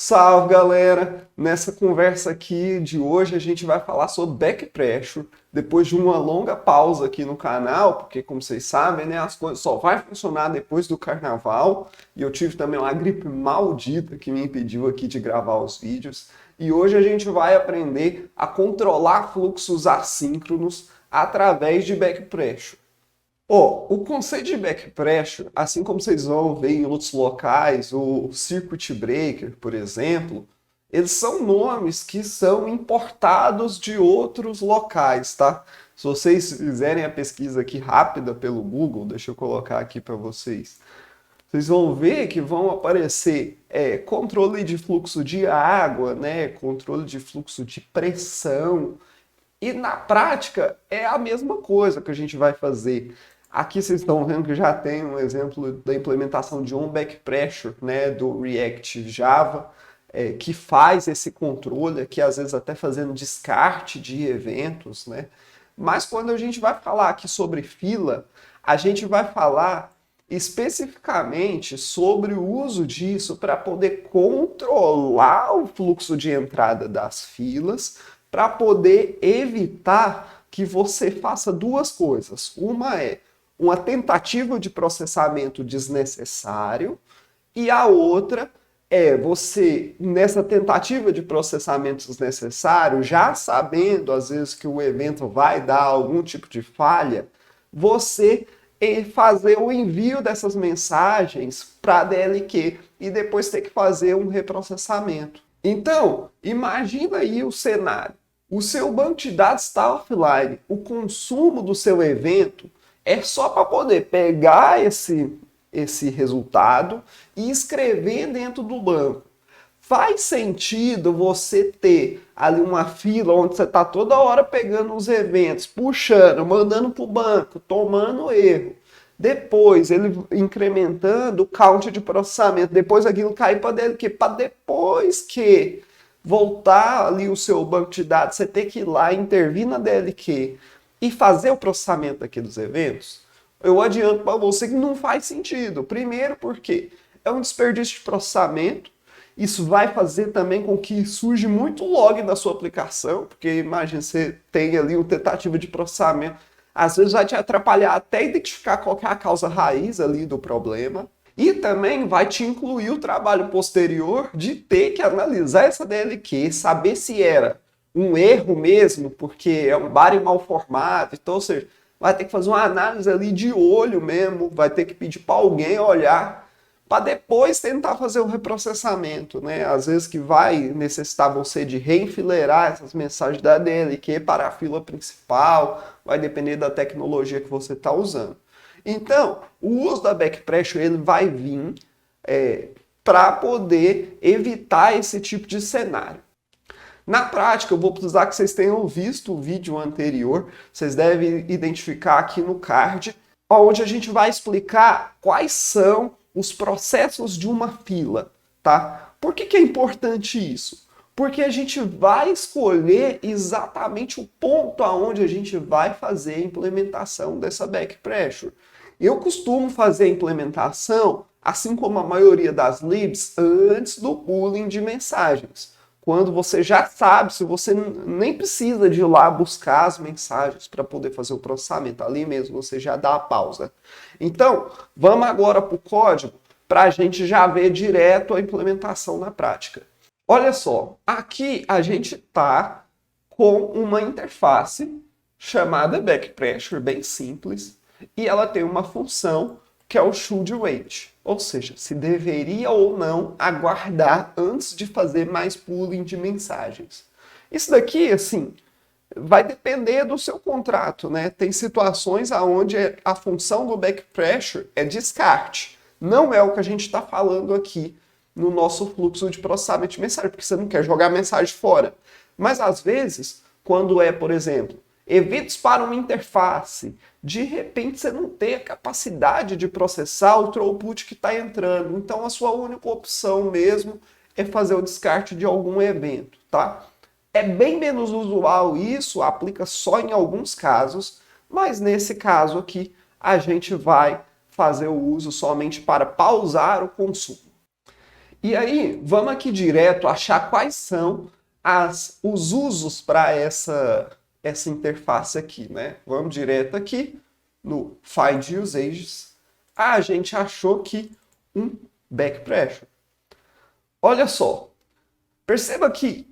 Salve, galera! Nessa conversa aqui de hoje a gente vai falar sobre back pressure, depois de uma longa pausa aqui no canal, porque como vocês sabem, né, as coisas só vai funcionar depois do carnaval, e eu tive também uma gripe maldita que me impediu aqui de gravar os vídeos, e hoje a gente vai aprender a controlar fluxos assíncronos através de back pressure. O conceito de back pressure, assim como vocês vão ver em outros locais, o circuit breaker, por exemplo, eles são nomes que são importados de outros locais, tá? Se vocês fizerem a pesquisa aqui rápida pelo Google, deixa eu colocar aqui para vocês. Vocês vão ver que vão aparecer controle de fluxo de água, né? Controle de fluxo de pressão. E na prática é a mesma coisa que a gente vai fazer. Aqui vocês estão vendo que já tem um exemplo da implementação de um back pressure, né, do React Java, que faz esse controle aqui, às vezes até fazendo descarte de eventos, né? Mas quando a gente vai falar aqui sobre fila, a gente vai falar especificamente sobre o uso disso para poder controlar o fluxo de entrada das filas, para poder evitar que você faça duas coisas. Uma é uma tentativa de processamento desnecessário e a outra é você, nessa tentativa de processamento desnecessário, já sabendo às vezes que o evento vai dar algum tipo de falha, você fazer o envio dessas mensagens para a DLQ e depois ter que fazer um reprocessamento. Então, imagina aí o cenário. O seu banco de dados está offline, o consumo do seu evento é só para poder pegar esse resultado e escrever dentro do banco. Faz sentido você ter ali uma fila onde você está toda hora pegando os eventos, puxando, mandando para o banco, tomando erro. Depois ele incrementando o count de processamento, depois aquilo cair para DLQ, para depois que voltar ali o seu banco de dados, você ter que ir lá, intervir na DLQ e fazer o processamento daqueles eventos, eu adianto para você que não faz sentido. Primeiro porque é um desperdício de processamento, isso vai fazer também com que surja muito log na sua aplicação, porque imagina, você tem ali uma tentativa de processamento, às vezes vai te atrapalhar até identificar qual que é a causa raiz ali do problema. E também vai te incluir o trabalho posterior de ter que analisar essa DLQ, saber se era um erro mesmo, porque é um body mal formado, então, ou seja, vai ter que fazer uma análise ali de olho mesmo, vai ter que pedir para alguém olhar, para depois tentar fazer o reprocessamento, né? Às vezes que vai necessitar você de reenfileirar essas mensagens da DLQ para a fila principal, vai depender da tecnologia que você está usando. Então, o uso da back pressure ele vai vir para poder evitar esse tipo de cenário. Na prática, eu vou precisar que vocês tenham visto o vídeo anterior, vocês devem identificar aqui no card, onde a gente vai explicar quais são os processos de uma fila, tá? Por que é importante isso? Porque a gente vai escolher exatamente o ponto aonde a gente vai fazer a implementação dessa back pressure. Eu costumo fazer a implementação, assim como a maioria das libs, antes do pooling de mensagens. Quando você já sabe, se você nem precisa de ir lá buscar as mensagens para poder fazer o processamento, ali mesmo você já dá a pausa. Então, vamos agora para o código para a gente já ver direto a implementação na prática. Olha só, aqui a gente está com uma interface chamada back pressure, bem simples, e ela tem uma função que é o should wait, ou seja, se deveria ou não aguardar antes de fazer mais pooling de mensagens. Isso daqui, assim, vai depender do seu contrato, né? Tem situações onde a função do back pressure é descarte. Não é o que a gente está falando aqui no nosso fluxo de processamento de mensagem, porque você não quer jogar a mensagem fora. Mas às vezes, quando é, por exemplo, eventos para uma interface, de repente você não tem a capacidade de processar o throughput que está entrando. Então a sua única opção mesmo é fazer o descarte de algum evento, tá? É bem menos usual isso, aplica só em alguns casos, mas nesse caso aqui a gente vai fazer o uso somente para pausar o consumo. E aí, vamos aqui direto achar quais são os usos para essa interface aqui, né? Vamos direto aqui no Find Usages. A gente achou que um back pressure. Olha só, perceba que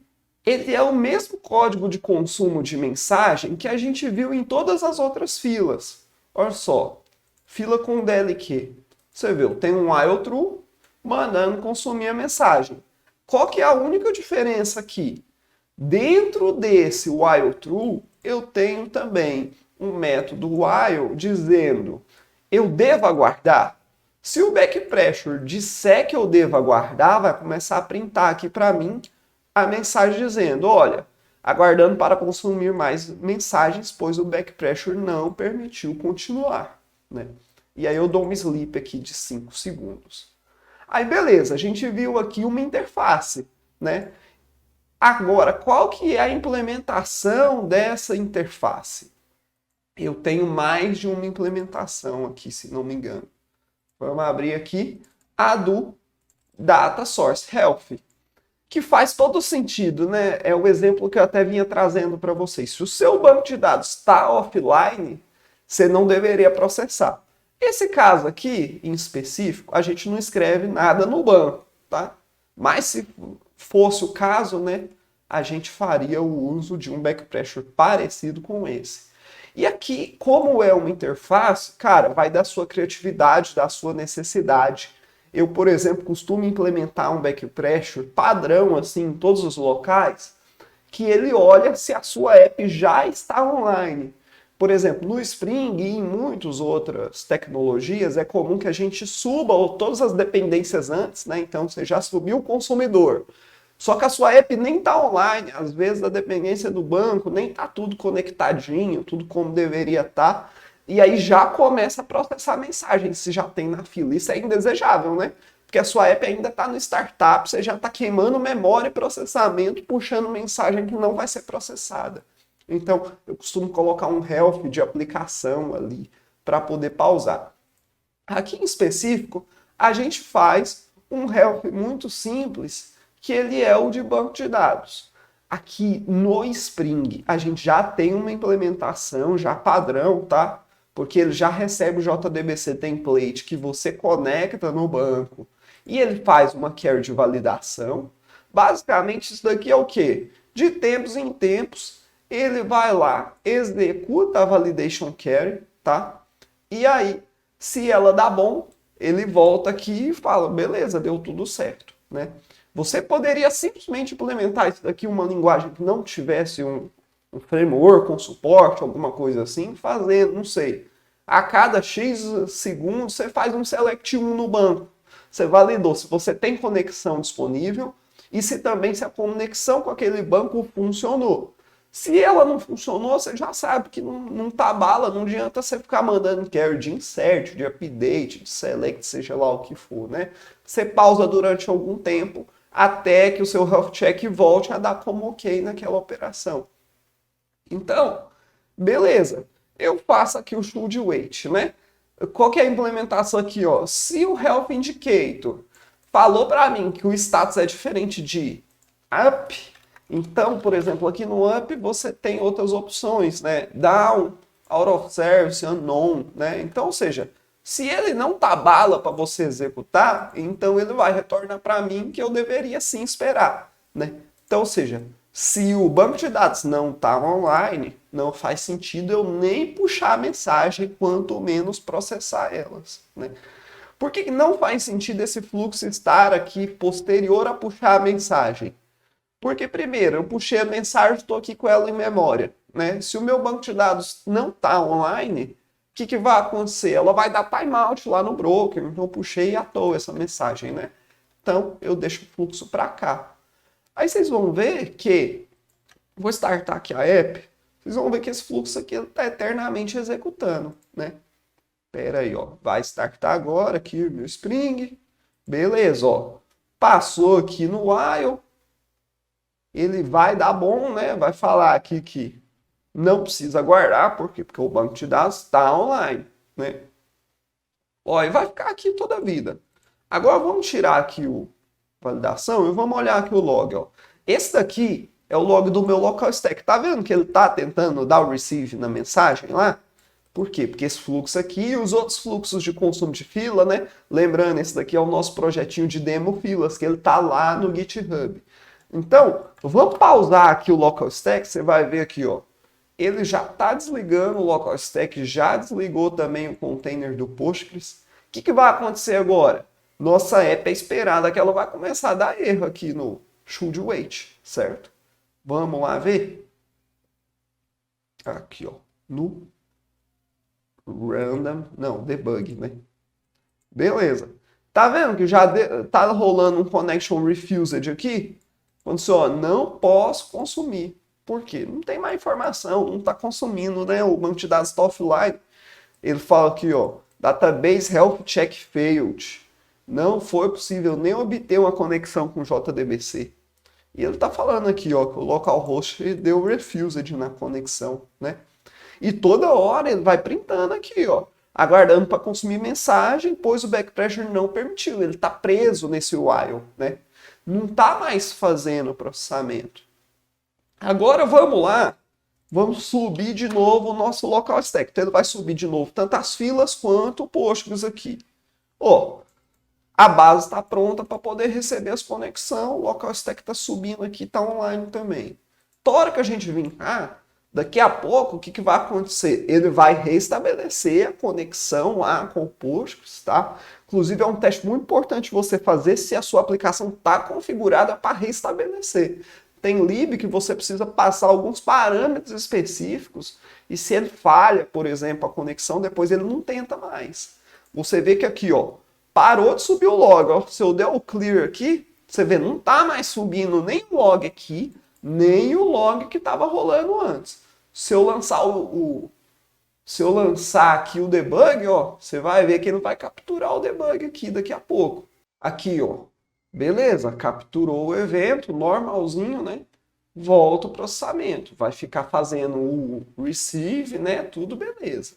ele é o mesmo código de consumo de mensagem que a gente viu em todas as outras filas. Olha só, fila com DLQ. Você viu, tem um while true mandando consumir a mensagem. Qual que é a única diferença aqui? Dentro desse while true, eu tenho também um método while dizendo eu devo aguardar. Se o back pressure disser que eu devo aguardar, vai começar a printar aqui para mim a mensagem dizendo, olha, aguardando para consumir mais mensagens, pois o back pressure não permitiu continuar, né? E aí eu dou um sleep aqui de 5 segundos. Aí beleza, a gente viu aqui uma interface, né? Agora, qual que é a implementação dessa interface? Eu tenho mais de uma implementação aqui, se não me engano. Vamos abrir aqui a do Data Source Health, que faz todo sentido, né? É o exemplo que eu até vinha trazendo para vocês. Se o seu banco de dados está offline, você não deveria processar. Esse caso aqui, em específico, a gente não escreve nada no banco, tá? Mas se fosse o caso, né, a gente faria o uso de um back pressure parecido com esse. E aqui, como é uma interface, cara, vai da sua criatividade, da sua necessidade. Eu, por exemplo, costumo implementar um back pressure padrão, assim, em todos os locais, que ele olha se a sua app já está online. Por exemplo, no Spring e em muitas outras tecnologias, é comum que a gente suba todas as dependências antes, né? Então, você já subiu o consumidor. Só que a sua app nem está online, às vezes a dependência do banco nem está tudo conectadinho, tudo como deveria estar. E aí já começa a processar a mensagem, se já tem na fila. Isso é indesejável, né? Porque a sua app ainda está no startup, você já está queimando memória e processamento, puxando mensagem que não vai ser processada. Então, eu costumo colocar um health de aplicação ali para poder pausar. Aqui em específico, a gente faz um health muito simples, que ele é o de banco de dados. Aqui no Spring, a gente já tem uma implementação já padrão, tá? Porque ele já recebe o JDBC template que você conecta no banco e ele faz uma query de validação. Basicamente, isso daqui é o quê? De tempos em tempos, ele vai lá, executa a validation query, tá? E aí, se ela dá bom, ele volta aqui e fala, beleza, deu tudo certo, né? Você poderia simplesmente implementar isso daqui, uma linguagem que não tivesse um framework, um suporte, alguma coisa assim, fazendo, não sei, a cada X segundos você faz um select 1 no banco. Você validou se você tem conexão disponível e se também se a conexão com aquele banco funcionou. Se ela não funcionou, você já sabe que não tá bala, não adianta você ficar mandando query de insert, de update, de select, seja lá o que for, né? Você pausa durante algum tempo até que o seu health check volte a dar como ok naquela operação. Então, beleza, eu faço aqui o should wait, né? Qual que é a implementação aqui, ó? Se o health indicator falou para mim que o status é diferente de up, então, por exemplo, aqui no up você tem outras opções, né? Down, out of service, unknown, né? Então, ou seja, se ele não tá bala para você executar, então ele vai retornar para mim que eu deveria sim esperar, né? Então, ou seja, se o banco de dados não está online, não faz sentido eu nem puxar a mensagem, quanto menos processar elas, né? Por que não faz sentido esse fluxo estar aqui posterior a puxar a mensagem? Porque, primeiro, eu puxei a mensagem, estou aqui com ela em memória, né? Se o meu banco de dados não está online, o que vai acontecer? Ela vai dar timeout lá no broker, então eu puxei à toa essa mensagem, né? Então, eu deixo o fluxo para cá. Aí vocês vão ver que, vou startar aqui a app, vocês vão ver que esse fluxo aqui está eternamente executando, né? Pera aí, ó, vai startar agora aqui o meu Spring, beleza, ó, passou aqui no while, ele vai dar bom, né? Vai falar aqui que não precisa guardar, por quê? Porque o banco de dados está online, né? Ó, e vai ficar aqui toda a vida. Agora vamos tirar aqui validação, e vamos olhar aqui o log, ó. Esse daqui é o log do meu local stack. Tá vendo que ele tá tentando dar o receive na mensagem lá? Por quê? Porque esse fluxo aqui e os outros fluxos de consumo de fila, né? Lembrando, esse daqui é o nosso projetinho de demo filas, que ele tá lá no GitHub. Então, vamos pausar aqui o local stack, você vai ver aqui, ó. Ele já está desligando o local stack, já desligou também o container do Postgres. O que vai acontecer agora? Nossa app é esperada que ela vai começar a dar erro aqui no should wait, certo? Vamos lá ver? Aqui, ó, no random, não, debug, né? Beleza. Tá vendo que já tá rolando um connection refused aqui? Quando você, ó, não posso consumir. Por quê? Não tem mais informação, não está consumindo, né? O banco de dados está offline. Ele fala aqui, ó, database health check failed. Não foi possível nem obter uma conexão com JDBC. E ele está falando aqui, ó, que o localhost deu refused na conexão, né? E toda hora ele vai printando aqui, ó, aguardando para consumir mensagem, pois o backpressure não permitiu. Ele está preso nesse while, né? Não está mais fazendo o processamento. Agora vamos lá, vamos subir de novo o nosso local stack. Então ele vai subir de novo tanto as filas quanto o Postgres aqui. Ó, a base está pronta para poder receber as conexões, o local stack está subindo aqui, está online também. Toda hora que a gente vir cá, daqui a pouco, o que vai acontecer? Ele vai restabelecer a conexão lá com o Postgres, tá? Inclusive é um teste muito importante você fazer se a sua aplicação está configurada para restabelecer. Tem lib que você precisa passar alguns parâmetros específicos e se ele falha, por exemplo, a conexão, depois ele não tenta mais. Você vê que aqui, ó, parou de subir o log. Ó, se eu der o clear aqui, você vê, não está mais subindo nem o log aqui, nem o log que estava rolando antes. Se eu lançar se eu lançar aqui o debug, ó, você vai ver que ele vai capturar o debug aqui daqui a pouco. Aqui, ó. Beleza, capturou o evento, normalzinho, né? Volta o processamento. Vai ficar fazendo o receive, né? Tudo beleza.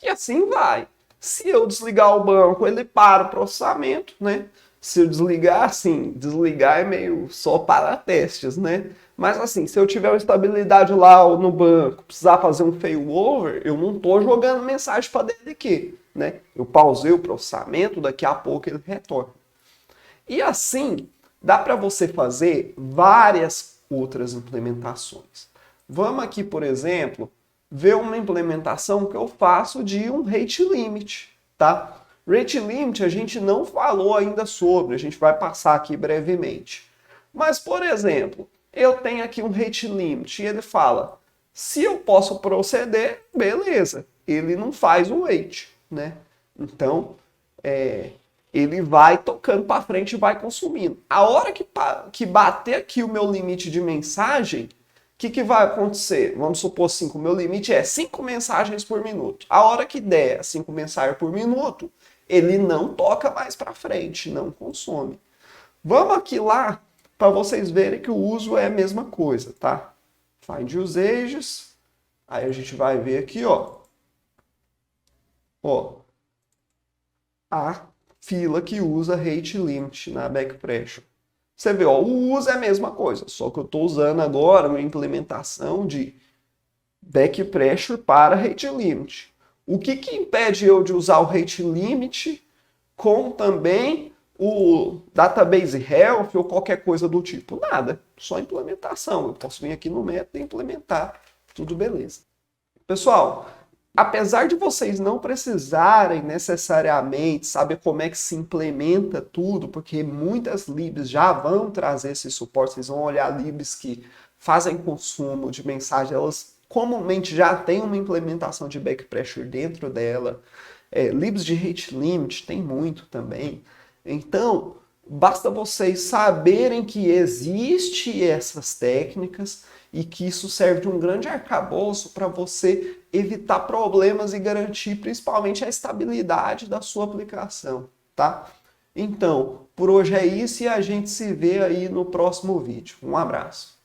E assim vai. Se eu desligar o banco, ele para o processamento, né? Se eu desligar, assim, desligar é meio só para testes, né? Mas assim, se eu tiver uma estabilidade lá no banco, precisar fazer um failover, eu não estou jogando mensagem para dele aqui, né? Eu pausei o processamento, daqui a pouco ele retorna. E assim, dá para você fazer várias outras implementações. Vamos aqui, por exemplo, ver uma implementação que eu faço de um rate limit, tá? Rate limit a gente não falou ainda sobre, a gente vai passar aqui brevemente. Mas, por exemplo, eu tenho aqui um rate limit e ele fala, se eu posso proceder, beleza, ele não faz o wait, né? Então, ele vai tocando para frente e vai consumindo. A hora que bater aqui o meu limite de mensagem, o que vai acontecer? Vamos supor assim, que o meu limite é 5 mensagens por minuto. A hora que der 5 mensagens por minuto, ele não toca mais para frente, não consome. Vamos aqui lá para vocês verem que o uso é a mesma coisa, tá? Find usages, aí a gente vai ver aqui, ó. Ó, a fila que usa rate limit na backpressure. Você vê, ó, o uso é a mesma coisa, só que eu estou usando agora uma implementação de backpressure para rate limit. O que impede eu de usar o rate limit com também o database health ou qualquer coisa do tipo? Nada, só implementação. Eu posso vir aqui no método e implementar, tudo beleza. Pessoal, apesar de vocês não precisarem necessariamente saber como é que se implementa tudo, porque muitas libs já vão trazer esse suporte, vocês vão olhar libs que fazem consumo de mensagem, elas comumente já têm uma implementação de backpressure dentro dela. Libs de rate limit tem muito também. Então, basta vocês saberem que existem essas técnicas e que isso serve de um grande arcabouço para você evitar problemas e garantir principalmente a estabilidade da sua aplicação, tá? Então, por hoje é isso e a gente se vê aí no próximo vídeo. Um abraço.